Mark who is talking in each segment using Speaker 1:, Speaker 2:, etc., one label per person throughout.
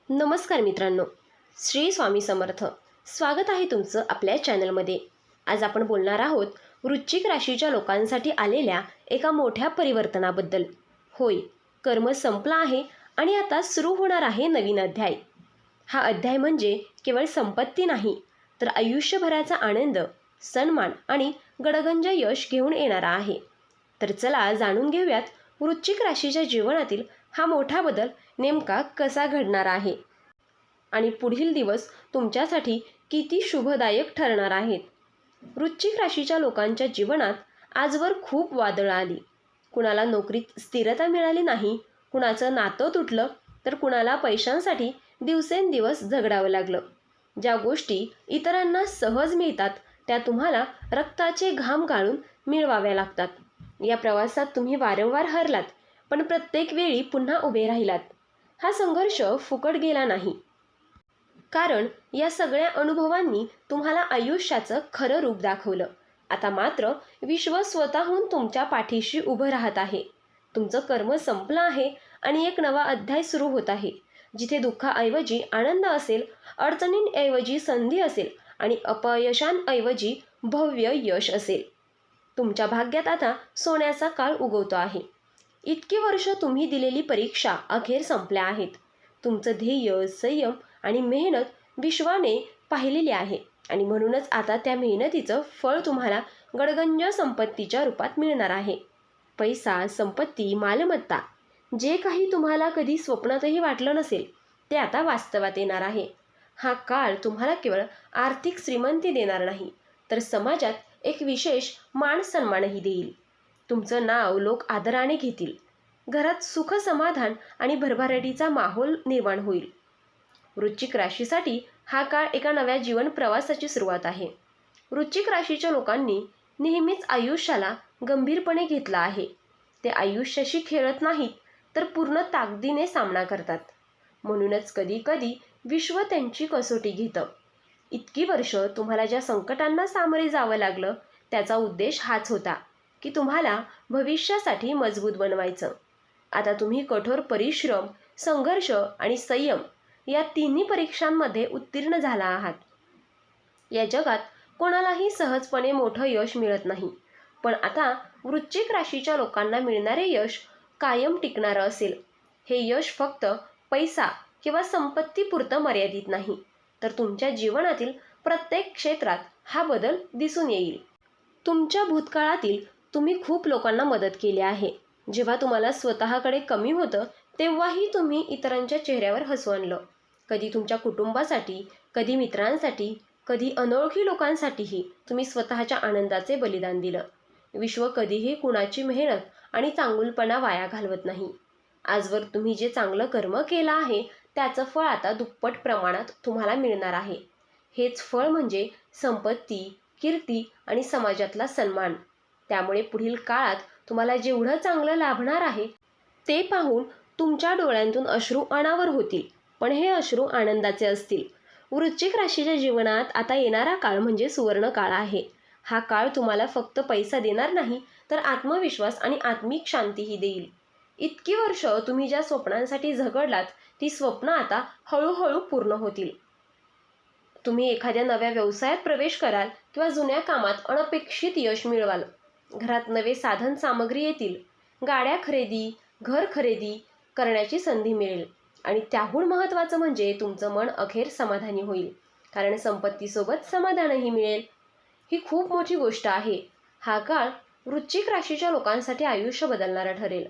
Speaker 1: नमस्कार मित्रांनो, श्री स्वामी समर्थ. स्वागत आहे तुमचं आपल्या चॅनलमध्ये. आज आपण बोलणार आहोत वृश्चिक राशीच्या लोकांसाठी आलेल्या एका मोठ्या परिवर्तनाबद्दल. होय, कर्म संपला आहे आणि आता सुरू होणार आहे नवीन अध्याय. हा अध्याय म्हणजे केवळ संपत्ती नाही, तर आयुष्यभराचा आनंद, सन्मान आणि गडगंज यश घेऊन येणारा आहे. तर चला जाणून घेऊयात वृश्चिक राशीच्या जीवनातील हा मोठा बदल नेमका कसा घडणार आहे आणि पुढील दिवस तुमच्यासाठी किती शुभदायक ठरणार आहेत. वृश्चिक राशीच्या लोकांच्या जीवनात आजवर खूप वादळं आली. कुणाला नोकरीत स्थिरता मिळाली नाही, कुणाचं नातं तुटलं, तर कुणाला पैशांसाठी दिवसेंदिवस झगडावं लागलं. ज्या गोष्टी इतरांना सहज मिळतात त्या तुम्हाला रक्ताचे घाम गाळून मिळवाव्या लागतात. या प्रवासात तुम्ही वारंवार हरलात, पण प्रत्येक वेळी पुन्हा उभे राहिलात. हा संघर्ष फुकट गेला नाही, कारण या सगळ्या अनुभवांनी तुम्हाला आयुष्याचं खरं रूप दाखवलं. आता मात्र विश्व स्वतःहून तुमच्या पाठीशी उभं राहत आहे. तुमचं कर्म संपलं आहे आणि एक नवा अध्याय सुरू होत आहे, जिथे दुःखाऐवजी आनंद असेल, अडचणींऐवजी संधी असेल आणि अपयशांऐवजी भव्य यश असेल. तुमच्या भाग्यात आता सोन्याचा काळ उगवतो आहे. इतकी वर्ष तुम्ही दिलेली परीक्षा अखेर संपल्या आहेत. तुमचं ध्येय, संयम आणि मेहनत विश्वाने पाहिलेली आहे आणि म्हणूनच आता त्या मेहनतीचं फळ तुम्हाला गडगंज संपत्तीच्या रूपात मिळणार आहे. पैसा, संपत्ती, मालमत्ता, जे काही तुम्हाला कधी स्वप्नातही वाटलं नसेल ते आता वास्तवात येणार आहे. हा काळ तुम्हाला केवळ आर्थिक श्रीमंती देणार नाही, तर समाजात एक विशेष मान सन्मानही देईल. तुमचं नाव लोक आदराने घेतील. घरात सुख, समाधान आणि भरभराटीचा माहोल निर्माण होईल. वृश्चिक राशीसाठी हा काळ एका नव्या जीवन प्रवासाची सुरुवात आहे. वृश्चिक राशीच्या लोकांनी नेहमीच आयुष्याला गंभीरपणे घेतला आहे. ते आयुष्याशी खेळत नाहीत, तर पूर्ण ताकदीने सामना करतात. म्हणूनच कधी कधी विश्व त्यांची कसोटी घेतं. इतकी वर्ष तुम्हाला ज्या संकटांना सामोरे जावं लागलं, त्याचा उद्देश हाच होता की तुम्हाला भविष्यासाठी मजबूत बनवायचं. आता तुम्ही कठोर परिश्रम, संघर्ष आणि संयम या तिन्ही परीक्षांमध्ये उत्तीर्ण झाला आहात. या जगात कोणालाही सहजपणे मोठं यश मिळत नाही, पण आता वृश्चिक राशीच्या लोकांना मिळणारे यश कायम टिकणारं असेल. हे यश फक्त पैसा किंवा संपत्तीपुरतं मर्यादित नाही, तर तुमच्या जीवनातील प्रत्येक क्षेत्रात हा बदल दिसून येईल. तुमच्या भूतकाळातील तुम्ही खूप लोकांना मदत केली आहे. जेव्हा तुम्हाला स्वतःकडे कमी होतं, तेव्हाही तुम्ही इतरांच्या चेहऱ्यावर हसू आणलं. कधी तुमच्या कुटुंबासाठी, कधी मित्रांसाठी, कधी अनोळखी लोकांसाठीही तुम्ही स्वतःच्या आनंदाचे बलिदान दिलं. विश्व कधीही कुणाची मेहनत आणि चांगुलपणा वाया घालवत नाही. आजवर तुम्ही जे चांगलं कर्म केलं आहे, त्याचं फळ आता दुप्पट प्रमाणात तुम्हाला मिळणार आहे. हेच फळ म्हणजे संपत्ती, कीर्ती आणि समाजातला सन्मान. त्यामुळे पुढील काळात तुम्हाला जेवढं चांगलं लाभणार आहे ते पाहून तुमच्या डोळ्यांतून अश्रू अनावर होतील, पण हे अश्रू आनंदाचे असतील. वृश्चिक राशीच्या जीवनात आता येणारा काळ म्हणजे सुवर्ण काळ आहे. हा काळ तुम्हाला फक्त पैसा देणार नाही, तर आत्मविश्वास आणि आत्मिक शांतीही देईल. इतकी वर्ष तुम्ही ज्या स्वप्नांसाठी झगडलात, ती स्वप्न आता हळूहळू पूर्ण होतील. तुम्ही एखाद्या नव्या व्यवसायात प्रवेश कराल किंवा जुन्या कामात अनपेक्षित यश मिळवाल. घरात नवे साधन सामग्री येतील. गाड्या खरेदी, घर खरेदी करण्याची संधी मिळेल आणि त्याहून महत्त्वाचं म्हणजे तुमचं मन अखेर समाधानी होईल, कारण संपत्तीसोबत समाधानही मिळेल. ही खूप मोठी गोष्ट आहे. हा काळ वृश्चिक राशीच्या लोकांसाठी आयुष्य बदलणारा ठरेल.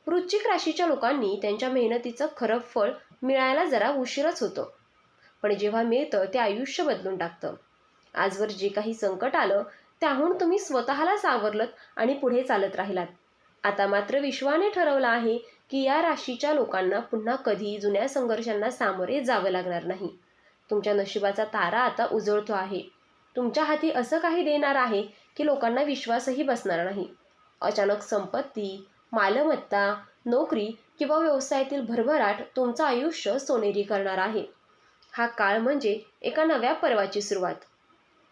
Speaker 1: वृश्चिक राशीच्या लोकांनी त्यांच्या मेहनतीचं खरं फळ मिळायला जरा उशीरच होतो, पण जेव्हा मिळतं ते आयुष्य बदलून टाकतं. आजवर जे काही संकट आलं, त्याहून तुम्ही स्वतःला सावरलत आणि पुढे चालत राहिलात. आता मात्र विश्वाने ठरवलं आहे की या राशीच्या लोकांना पुन्हा कधी जुन्या संघर्षांना सामोरे जावं लागणार नाही. तुमच्या नशिबाचा तारा आता उजळतो आहे. तुमच्या हाती असं काही देणार आहे की लोकांना विश्वासही बसणार नाही. अचानक संपत्ती, मालमत्ता, नोकरी किंवा व्यवसायातील भरभराट तुमचं आयुष्य सोनेरी करणार आहे. हा काळ म्हणजे एका नव्या पर्वाची सुरुवात.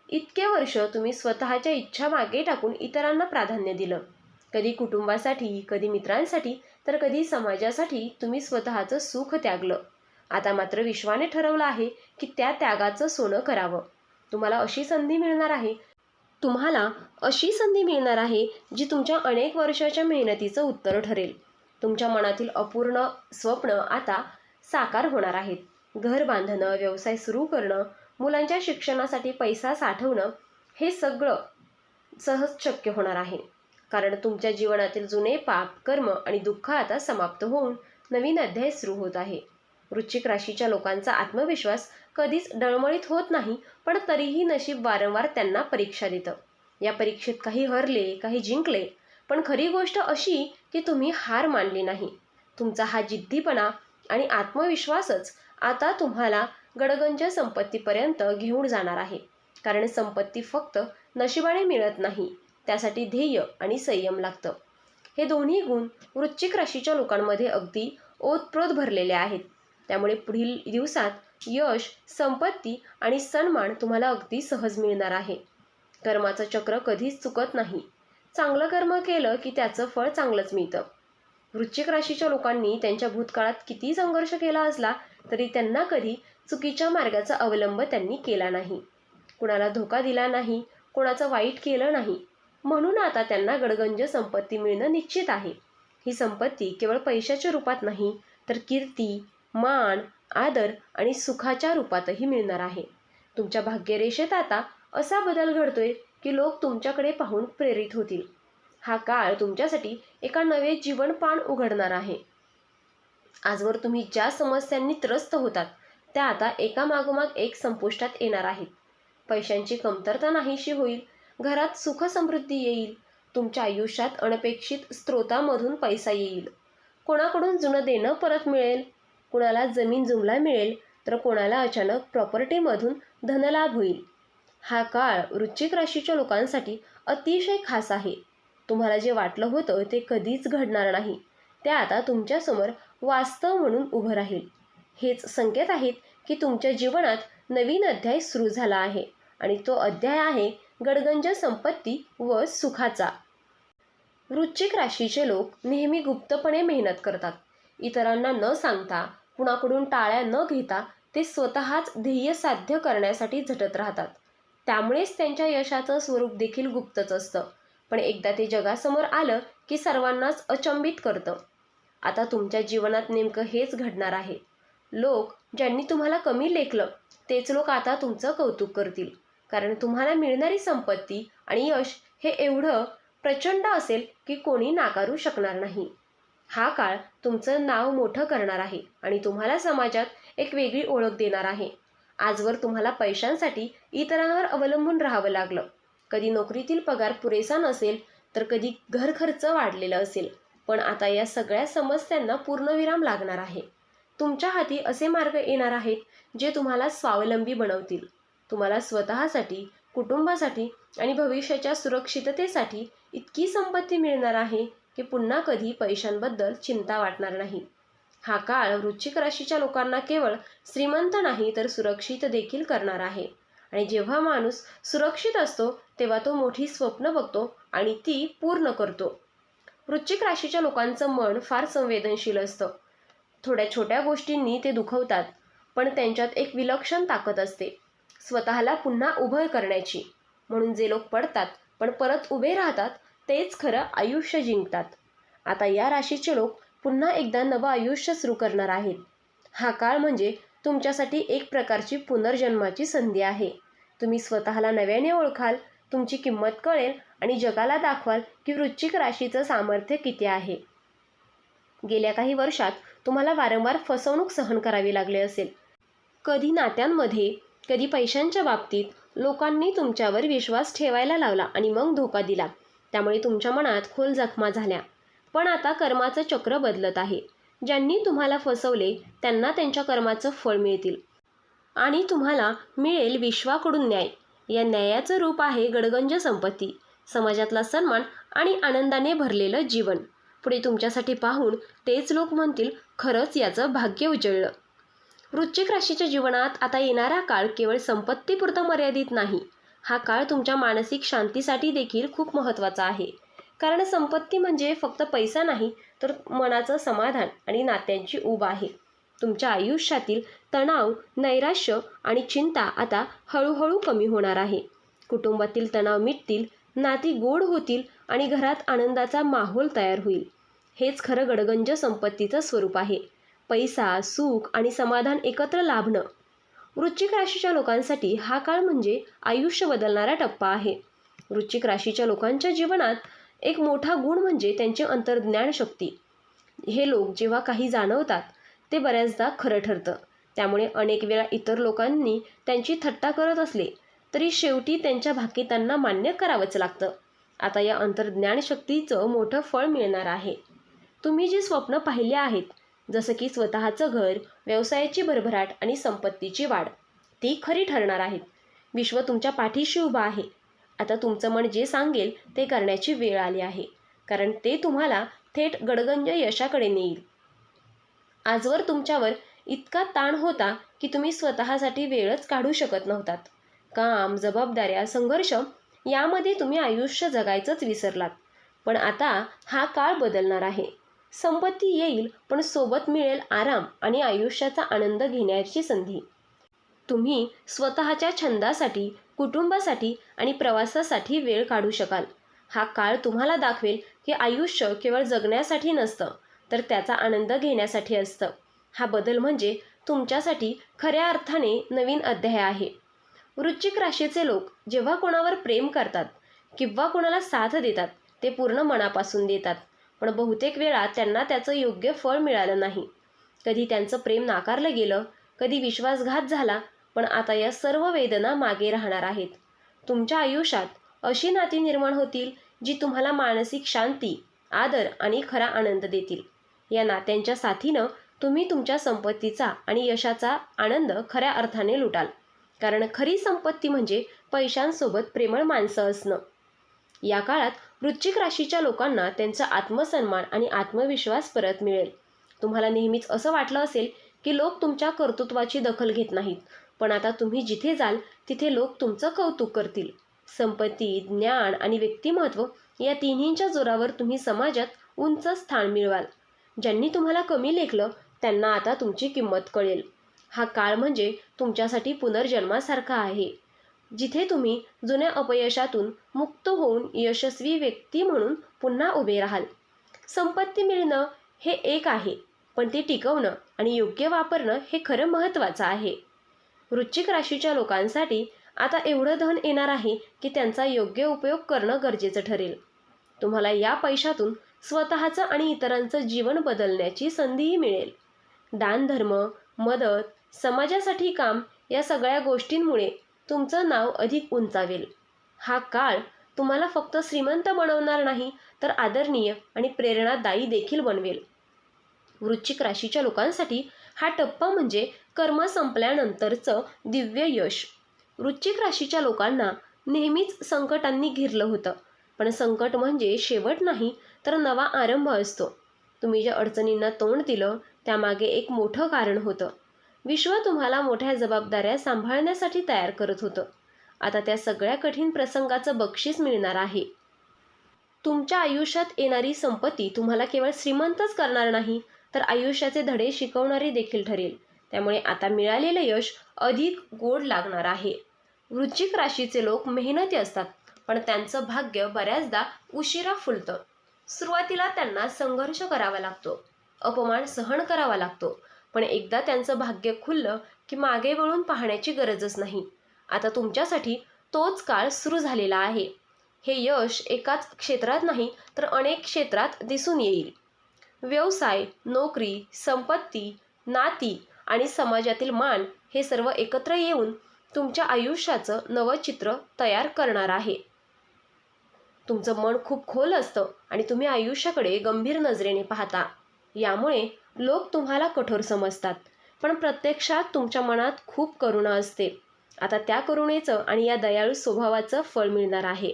Speaker 1: इतके वर्ष तुम्ही स्वतःच्या इच्छा मागे टाकून इतरांना प्राधान्य दिलं. कधी कुटुंबासाठी, कधी मित्रांसाठी, तर कधी समाजासाठी तुम्ही स्वतःचं सुख त्यागलं. आता मात्र विश्वाने ठरवलं आहे की त्या त्यागाचं सोनं करावं. तुम्हाला अशी संधी मिळणार आहे जी तुमच्या अनेक वर्षाच्या मेहनतीचं उत्तर ठरेल. तुमच्या मनातील अपूर्ण स्वप्न आता साकार होणार आहेत. घर बांधणं, व्यवसाय सुरू करणं, मुलांच्या शिक्षणासाठी पैसा साठवणं, हे सगळं सहज शक्य होणार आहे. कारण तुमच्या जीवनातील जुने पाप, कर्म आणि दुःख आता समाप्त होऊन नवीन अध्याय सुरू होत आहे. वृश्चिक राशीच्या लोकांचा आत्मविश्वास कधीच डळमळीत होत नाही, पण तरीही नशीब वारंवार त्यांना परीक्षा देतं. या परीक्षेत काही हरले, काही जिंकले, पण खरी गोष्ट अशी की तुम्ही हार मानली नाही. तुमचा हा जिद्दीपणा आणि आत्मविश्वासच आता तुम्हाला गडगंज संपत्तीपर्यंत घेऊन जाणार आहे. कारण संपत्ती फक्त नशिबाने मिळत नाही, त्यासाठी ध्येय आणि संयम लागतं. हे दोन्ही गुण वृश्चिक राशीच्या लोकांमध्ये अगदी ओतप्रोत भरलेले आहेत. त्यामुळे पुढील दिवसात यश, संपत्ती आणि सन्मान तुम्हाला अगदी सहज मिळणार आहे. कर्माचं चक्र कधीच चुकत नाही. चांगलं कर्म केलं की त्याचं फळ चांगलंच मिळतं. वृश्चिक राशीच्या लोकांनी त्यांच्या भूतकाळात किती संघर्ष केला असला तरी त्यांना कधी चुकीच्या मार्गाचा अवलंब त्यांनी केला नाही. कुणाला धोका दिला नाही, कोणाचं वाईट केलं नाही. म्हणून आता त्यांना गडगंज संपत्ती मिळणं निश्चित आहे. ही संपत्ती केवळ पैशाच्या रूपात नाही, तर कीर्ती, मान, आदर आणि सुखाच्या रूपातही मिळणार आहे. तुमच्या भाग्यरेषेत आता असा बदल घडतोय की लोक तुमच्याकडे पाहून प्रेरित होतील. हा काळ तुमच्यासाठी एका नवे जीवनपान उघडणार आहे. आजवर तुम्ही ज्या समस्यांनी त्रस्त होतात त्या आता एकामागोमाग एक संपुष्टात येणार आहेत. पैशांची कमतरता नाहीशी होईल, घरात सुख समृद्धी येईल, तुमच्या आयुष्यात अनपेक्षित स्रोतामधून पैसा येईल. कोणाकडून जुनं देणं परत मिळेल, कुणाला जमीन जुमला मिळेल, तर कोणाला अचानक प्रॉपर्टीमधून धनलाभ होईल. हा काळ वृश्चिक राशीच्या लोकांसाठी अतिशय खास आहे. तुम्हाला जे वाटलं होतं ते कधीच घडणार नाही, ते आता तुमच्यासमोर वास्तव म्हणून उभं राहील. हेच संकेत आहेत की तुमच्या जीवनात नवीन अध्याय सुरू झाला आहे आणि तो अध्याय आहे गडगंज संपत्ती व सुखाचा. वृश्चिक राशीचे लोक नेहमी गुप्तपणे मेहनत करतात. इतरांना न सांगता, कुणाकडून टाळ्या न घेता ते स्वतःच ध्येय साध्य करण्यासाठी झटत राहतात. त्यामुळेच त्यांच्या यशाचं स्वरूप देखील गुप्तच असतं, पण एकदा ते जगासमोर आलं की सर्वांनाच अचंबित करतं. आता तुमच्या जीवनात नेमकं हेच घडणार आहे. लोक ज्यांनी तुम्हाला कमी लेखलं तेच लोक आता तुमचं कौतुक करतील. कारण तुम्हाला मिळणारी संपत्ती आणि यश हे एवढं प्रचंड असेल की कोणी नाकारू शकणार नाही. हा काळ तुमचं नाव मोठं करणार आहे आणि तुम्हाला समाजात एक वेगळी ओळख देणार आहे. आजवर तुम्हाला पैशांसाठी इतरांवर अवलंबून राहावं लागलं. कधी नोकरीतील पगार पुरेसा नसेल, तर कधी घर खर्च वाढलेला असेल. पण आता या सगळ्या समस्यांना पूर्णविराम लागणार आहे. तुमच्या हाती असे मार्ग येणार आहेत जे तुम्हाला स्वावलंबी बनवतील. तुम्हाला स्वतःसाठी, कुटुंबासाठी आणि भविष्याच्या सुरक्षिततेसाठी इतकी संपत्ती मिळणार आहे की पुन्हा कधी पैशांबद्दल चिंता वाटणार नाही. हा काळ वृश्चिक राशीच्या लोकांना केवळ श्रीमंत नाही तर सुरक्षित देखील करणार आहे. आणि जेव्हा माणूस सुरक्षित असतो तेव्हा तो मोठी स्वप्न बघतो आणि ती पूर्ण करतो. वृश्चिक राशीच्या लोकांचं मन फार संवेदनशील असतं. थोड्या छोट्या गोष्टींनी ते दुखवतात, पण त्यांच्यात एक विलक्षण ताकद असते स्वतःला पुन्हा उभं करण्याची. म्हणून जे लोक पडतात पण परत उभे राहतात तेच खरं आयुष्य जिंकतात. आता या राशीचे लोक पुन्हा एकदा नवं आयुष्य सुरू करणार आहेत. हा काळ म्हणजे तुमच्यासाठी एक प्रकारची पुनर्जन्माची संधी आहे. तुम्ही स्वतःला नव्याने ओळखाल, तुमची किंमत कळेल आणि जगाला दाखवाल की वृश्चिक राशीचं सामर्थ्य किती आहे. गेल्या काही वर्षात तुम्हाला वारंवार फसवणूक सहन करावी लागली असेल. कधी नात्यांमध्ये, कधी पैशांच्या बाबतीत लोकांनी तुमच्यावर विश्वास ठेवायला लावला आणि मग धोका दिला. त्यामुळे तुमच्या मनात खोल जखमा झाल्या. पण आता कर्माचं चक्र बदलत आहे. ज्यांनी तुम्हाला फसवले त्यांना त्यांच्या कर्माचं फळ मिळतील आणि तुम्हाला मिळेल विश्वाकडून न्याय. या न्यायाचं रूप आहे गडगंज संपत्ती, समाजातला सन्मान आणि आनंदाने भरलेलं जीवन. पुढे तुमच्यासाठी पाहून तेच लोक म्हणतील, खरंच याचं भाग्य उजळलं. वृश्चिक राशीच्या जीवनात आता येणारा काळ केवळ संपत्तीपुरता मर्यादित नाही. हा काळ तुमच्या मानसिक शांतीसाठी देखील खूप महत्त्वाचा आहे. कारण संपत्ती म्हणजे फक्त पैसा नाही, तर मनाचं समाधान आणि नात्यांची ऊब आहे. तुमच्या आयुष्यातील तणाव, नैराश्य आणि चिंता आता हळूहळू कमी होणार आहे. कुटुंबातील तणाव मिटतील, नाती गोड होतील आणि घरात आनंदाचा माहोल तयार होईल. हेच खरं गडगंज संपत्तीचं स्वरूप आहे. पैसा, सुख आणि समाधान एकत्र लाभणं. वृश्चिक राशीच्या लोकांसाठी हा काळ म्हणजे आयुष्य बदलणारा टप्पा आहे. वृश्चिक राशीच्या लोकांच्या जीवनात एक मोठा गुण म्हणजे त्यांची अंतर्ज्ञान शक्ती. हे लोक जेव्हा काही जाणवतात ते बऱ्याचदा खरं ठरतं. त्यामुळे अनेक वेळा इतर लोकांनी त्यांची थट्टा करत असले तरी शेवटी त्यांच्या भाकितांना मान्य करावंच लागतं. आता या अंतर्ज्ञान शक्तीचं मोठं फळ मिळणार आहे. तुम्ही जी स्वप्न पाहिली आहेत, जसं की स्वतःचं घर, व्यवसायाची भरभराट आणि संपत्तीची वाढ, ती खरी ठरणार आहेत. विश्व तुमच्या पाठीशी उभा आहे. आता तुमचं मन जे सांगेल ते करण्याची वेळ आली आहे, कारण ते तुम्हाला थेट गडगंज यशाकडे नेईल. आजवर तुमच्यावर इतका ताण होता की तुम्ही स्वतःसाठी वेळच काढू शकत नव्हतात. काम, जबाबदाऱ्या, संघर्ष यामध्ये तुम्ही आयुष्य जगायचंच विसरलात. पण आता हा काळ बदलणार आहे. संपत्ती येईल, पण सोबत मिळेल आराम आणि आयुष्याचा आनंद घेण्याची संधी. तुम्ही स्वतःच्या छंदासाठी, कुटुंबासाठी आणि प्रवासासाठी वेळ काढू शकाल. हा काळ तुम्हाला दाखवेल की आयुष्य केवळ जगण्यासाठी नसतं, तर त्याचा आनंद घेण्यासाठी असतं. हा बदल म्हणजे तुमच्यासाठी खऱ्या अर्थाने नवीन अध्याय आहे. वृश्चिक राशीचे लोक जेव्हा कोणावर प्रेम करतात किंवा कोणाला साथ देतात, ते पूर्ण मनापासून देतात. पण बहुतेक वेळा त्यांना त्याचं योग्य फळ मिळालं नाही. कधी त्यांचं प्रेम नाकारलं गेलं, कधी विश्वासघात झाला. पण आता या सर्व वेदना मागे राहणार आहेत. तुमच्या आयुष्यात अशी नाती निर्माण होतील जी तुम्हाला मानसिक शांती, आदर आणि खरा आनंद देतील. या नात्यांच्या साथीनं तुम्ही तुमच्या संपत्तीचा आणि यशाचा आनंद खऱ्या अर्थाने लुटाल. कारण खरी संपत्ती म्हणजे पैशांसोबत प्रेमळ माणसं असणं. या काळात वृश्चिक राशीच्या लोकांना त्यांचा आत्मसन्मान आणि आत्मविश्वास परत मिळेल. तुम्हाला नेहमीच असं वाटलं असेल की लोक तुमच्या कर्तृत्वाची दखल घेत नाहीत, पण आता तुम्ही जिथे जाल तिथे लोक तुमचं कौतुक करतील. संपत्ती, ज्ञान आणि व्यक्तिमत्व या तिन्हींच्या जोरावर तुम्ही समाजात उंच स्थान मिळवाल. ज्यांनी तुम्हाला कमी लेखलं त्यांना आता तुमची किंमत कळेल. हा काळ म्हणजे तुमच्यासाठी पुनर्जन्मासारखा आहे, जिथे तुम्ही जुन्या अपयशातून मुक्त होऊन यशस्वी व्यक्ती म्हणून पुन्हा उभे राहाल. संपत्ती मिळणं हे एक आहे, पण ती टिकवणं आणि योग्य वापरणं हे खरं महत्त्वाचं आहे. वृश्चिक राशीच्या लोकांसाठी आता एवढं धन येणार आहे की त्यांचा योग्य उपयोग करणं गरजेचं ठरेल. तुम्हाला या पैशातून स्वतःचं आणि इतरांचं जीवन बदलण्याची संधीही मिळेल. दानधर्म, मदत, समाजासाठी काम या सगळ्या गोष्टींमुळे तुमचं नाव अधिक उंचावेल. हा काळ तुम्हाला फक्त श्रीमंत बनवणार नाही, तर आदरणीय आणि प्रेरणादायी देखील बनवेल. वृश्चिक राशीच्या लोकांसाठी हा टप्पा म्हणजे कर्म संपल्यानंतरचं दिव्य यश. वृश्चिक राशीच्या लोकांना नेहमीच संकटांनी घेरलं होतं, पण संकट म्हणजे शेवट नाही, तर नवा आरंभ असतो. तुम्ही ज्या अडचणींना तोंड दिलं त्यामागे एक मोठं कारण होतं. विश्व तुम्हाला मोठ्या जबाबदाऱ्या सांभाळण्यासाठी तयार करत होतं. आता त्या सगळ्या कठीण प्रसंगाचं बक्षीस मिळणार आहे. तुमच्या आयुष्यात येणारी संपत्ती तुम्हाला केवळ श्रीमंतच करणार नाही, तर आयुष्याचे धडे शिकवणारी देखील ठरेल. त्यामुळे आता मिळालेलं यश अधिक गोड लागणार आहे. वृश्चिक राशीचे लोक मेहनती असतात, पण त्यांचं भाग्य बऱ्याचदा उशिरा फुलतं. सुरुवातीला त्यांना संघर्ष करावा लागतो, अपमान सहन करावा लागतो, पण एकदा त्यांचं भाग्य खुललं की मागे वळून पाहण्याची गरजच नाही. आता तुमच्यासाठी तोच काळ सुरू झालेला आहे. हे यश एकाच क्षेत्रात नाही, तर अनेक क्षेत्रात दिसून येईल. व्यवसाय, नोकरी, संपत्ती, नाती आणि समाजातील मान हे सर्व एकत्र येऊन तुमच्या आयुष्याचं नवं चित्र तयार करणार आहे. तुमचं मन खूप खोल असतं आणि तुम्ही आयुष्याकडे गंभीर नजरेने पाहता. यामुळे लोक तुम्हाला कठोर समजतात, पण प्रत्यक्षात तुमच्या मनात खूप करुणा असते. आता त्या करुणेचं आणि या दयाळू स्वभावाचं फळ मिळणार आहे.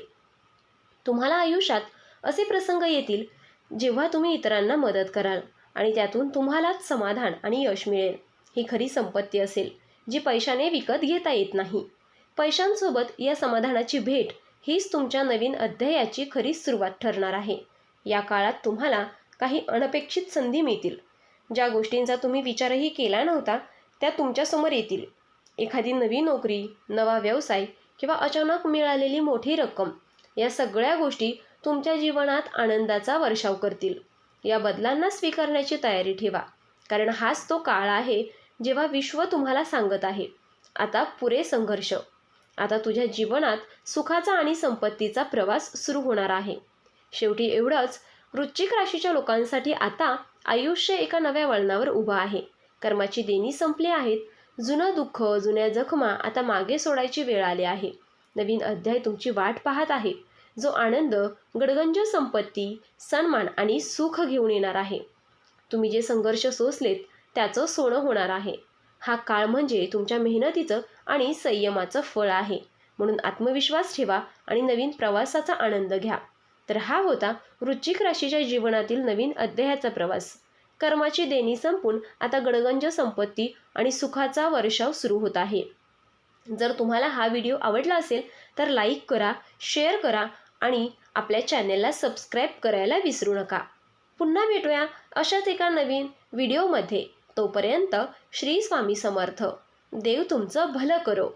Speaker 1: तुम्हाला आयुष्यात असे प्रसंग येतील जेव्हा तुम्ही इतरांना मदत कराल आणि त्यातून तुम्हालाच समाधान आणि यश मिळेल. ही खरी संपत्ती असेल, जी पैशाने विकत घेता येत नाही. पैशांसोबत या समाधानाची भेट हीच तुमच्या नवीन अध्यायाची खरी सुरुवात ठरणार आहे. या काळात तुम्हाला काही अनपेक्षित संधी मिळतील. ज्या गोष्टींचा तुम्ही विचारही केला नव्हता त्या तुमच्यासमोर येतील. एखादी नवी नोकरी, नवा व्यवसाय किंवा अचानक मिळालेली मोठी रक्कम, या सगळ्या गोष्टी तुमच्या जीवनात आनंदाचा वर्षाव करतील. या बदलांना स्वीकारण्याची तयारी ठेवा, कारण हाच तो काळ आहे जेव्हा विश्व तुम्हाला सांगत आहे, आता पुरे संघर्ष. आता तुझ्या जीवनात सुखाचा आणि संपत्तीचा प्रवास सुरू होणार आहे. शेवटी एवढंच, वृश्चिक राशीच्या लोकांसाठी आता आयुष्य एका नव्या वळणावर उभं आहे. कर्माची देणी संपली आहेत. जुनं दुःख, जुन्या जखमा आता मागे सोडायची वेळ आली आहे. नवीन अध्याय तुमची वाट पाहत आहे, जो आनंद, गडगंज संपत्ती, सन्मान आणि सुख घेऊन येणार आहे. तुम्ही जे संघर्ष सोसलेत त्याचं सोनं होणार आहे. हा काळ म्हणजे तुमच्या मेहनतीचं आणि संयमाचं फळ आहे. म्हणून आत्मविश्वास ठेवा आणि नवीन प्रवासाचा आनंद घ्या. तर हा होता वृश्चिक राशीच्या जीवनातील नवीन अध्यायाचा प्रवास. कर्माची देणी संपून आता गडगंज संपत्ती आणि सुखाचा वर्षाव सुरू होत आहे. जर तुम्हाला हा व्हिडिओ आवडला असेल तर लाईक करा, शेअर करा आणि आपल्या चॅनेलला सबस्क्राईब करायला विसरू नका. पुन्हा भेटूया अशाच एका नवीन व्हिडिओमध्ये. तोपर्यंत श्री स्वामी समर्थ. देव तुमचं भलं करो.